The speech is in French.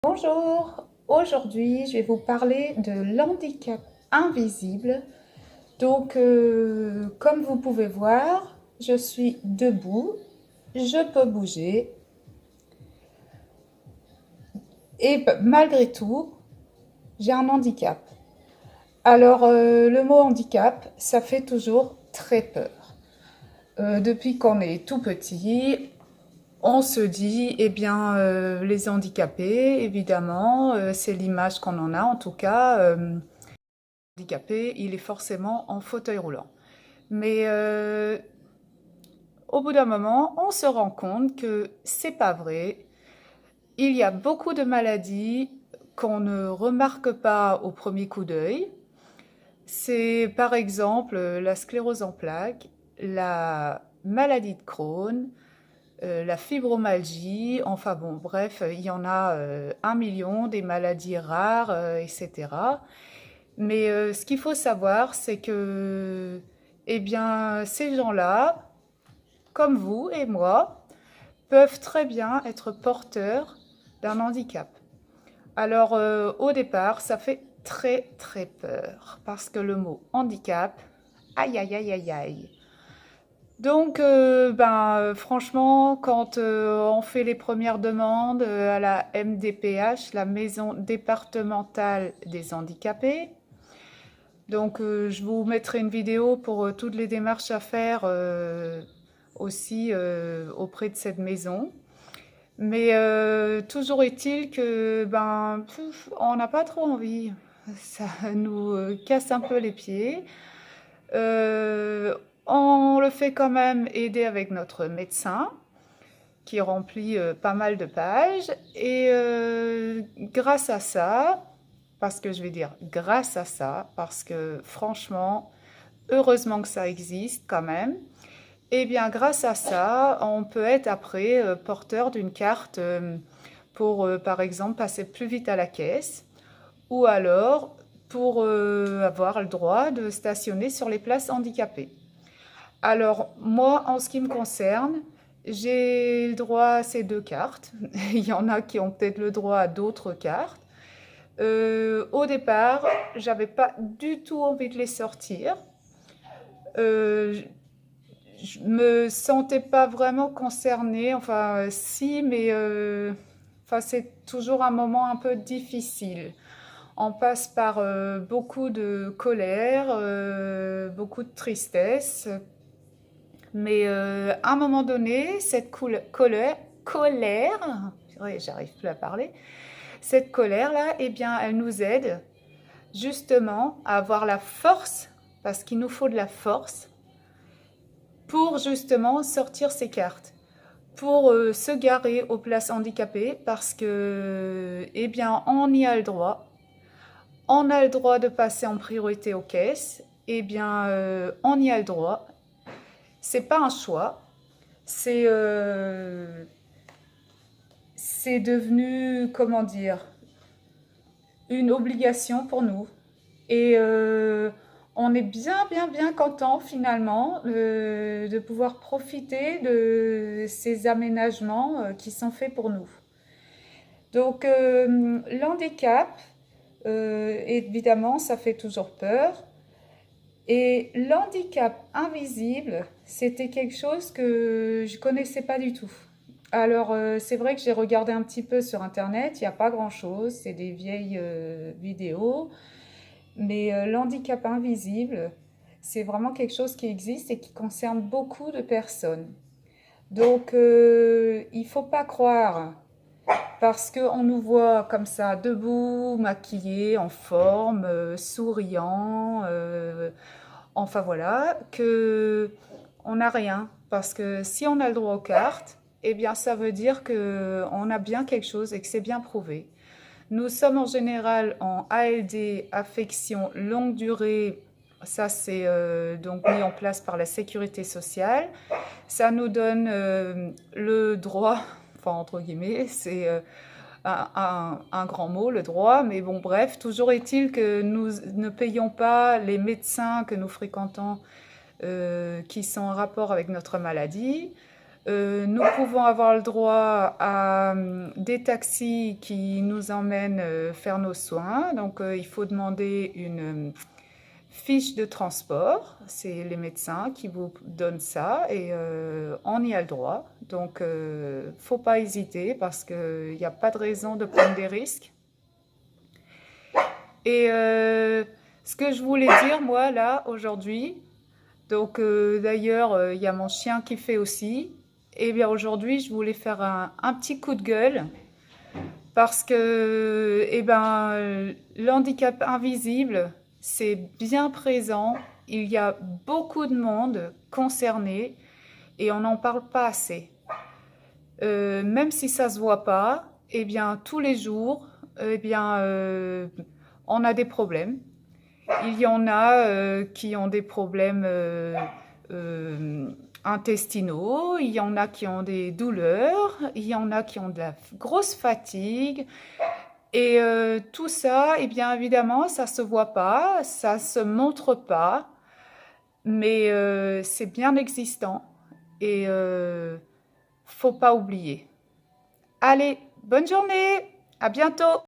Bonjour, aujourd'hui je vais vous parler de l'handicap invisible. Comme vous pouvez voir, je suis debout, je peux bouger et malgré tout, j'ai un handicap. Le mot handicap, ça fait toujours très peur. Depuis qu'on est tout petit, on se dit, les handicapés, évidemment, c'est l'image qu'on en a en tout cas. Handicapé, il est forcément en fauteuil roulant. Mais au bout d'un moment, on se rend compte que c'est pas vrai. Il y a beaucoup de maladies qu'on ne remarque pas au premier coup d'œil. C'est par exemple la sclérose en plaques, la maladie de Crohn, la fibromyalgie, enfin bon, bref, il y en a 1 million, des maladies rares, etc. Mais ce qu'il faut savoir, c'est que, ces gens-là, comme vous et moi, peuvent très bien être porteurs d'un handicap. Au départ, ça fait très très peur, parce que le mot handicap, aïe aïe aïe aïe aïe. Franchement, quand on fait les premières demandes à la MDPH, la Maison départementale des handicapés, je vous mettrai une vidéo pour toutes les démarches à faire aussi auprès de cette maison. Mais toujours est-il que on n'a pas trop envie. Ça nous casse un peu les pieds. Euh, on le fait quand même aider avec notre médecin qui remplit pas mal de pages. Et grâce à ça, parce que je vais dire grâce à ça, parce que franchement, heureusement que ça existe quand même, et bien grâce à ça, on peut être après porteur d'une carte pour, par exemple, passer plus vite à la caisse, ou alors pour avoir le droit de stationner sur les places handicapées. Alors, moi, en ce qui me concerne, j'ai le droit à ces deux cartes. Il y en a qui ont peut-être le droit à d'autres cartes. Au départ, j'avais pas du tout envie de les sortir. Euh, je me sentais pas vraiment concernée. Enfin, si, mais c'est toujours un moment un peu difficile. On passe par beaucoup de colère, beaucoup de tristesse. Mais à un moment donné, cette colère, ouais, j'arrive plus à parler, cette colère-là, eh bien, elle nous aide justement à avoir la force, parce qu'il nous faut de la force, pour justement sortir ces cartes, pour se garer aux places handicapées, parce que, eh bien, on y a le droit. On a le droit de passer en priorité aux caisses, eh bien, on y a le droit. C'est pas un choix, c'est c'est devenu, comment dire, une obligation pour nous. Et on est bien content finalement de pouvoir profiter de ces aménagements qui sont faits pour nous. L'handicap, évidemment, ça fait toujours peur. Et l'handicap invisible, c'était quelque chose que je connaissais pas du tout. C'est vrai que j'ai regardé un petit peu sur Internet, il n'y a pas grand-chose, c'est des vieilles vidéos, mais l'handicap invisible, c'est vraiment quelque chose qui existe et qui concerne beaucoup de personnes. Il ne faut pas croire, parce qu'on nous voit comme ça, debout, maquillés, en forme, souriant, enfin voilà, que on n'a rien. Parce que si on a le droit aux cartes, eh bien ça veut dire qu'on a bien quelque chose et que c'est bien prouvé. Nous sommes en général en ALD, affection longue durée. Ça, c'est donc mis en place par la sécurité sociale. Ça nous donne le droit, enfin entre guillemets, c'est un grand mot, le droit, mais bon, bref, toujours est-il que nous ne payons pas les médecins que nous fréquentons qui sont en rapport avec notre maladie. Nous pouvons avoir le droit à des taxis qui nous emmènent faire nos soins. Donc, il faut demander une fiche de transport. C'est les médecins qui vous donnent ça et on y a le droit. Donc, faut pas hésiter parce qu'il n'y a pas de raison de prendre des risques. Et ce que je voulais dire, moi, là, aujourd'hui, donc d'ailleurs, il y a mon chien qui fait aussi. Et bien aujourd'hui, je voulais faire un petit coup de gueule parce que l'handicap invisible, c'est bien présent. Il y a beaucoup de monde concerné et on n'en parle pas assez. Même si ça se voit pas, eh bien tous les jours, on a des problèmes. Il y en a qui ont des problèmes intestinaux, il y en a qui ont des douleurs, il y en a qui ont de la grosse fatigue. Et tout ça, eh bien évidemment, ça se voit pas, ça se montre pas, mais c'est bien existant et faut pas oublier. Allez, bonne journée, à bientôt!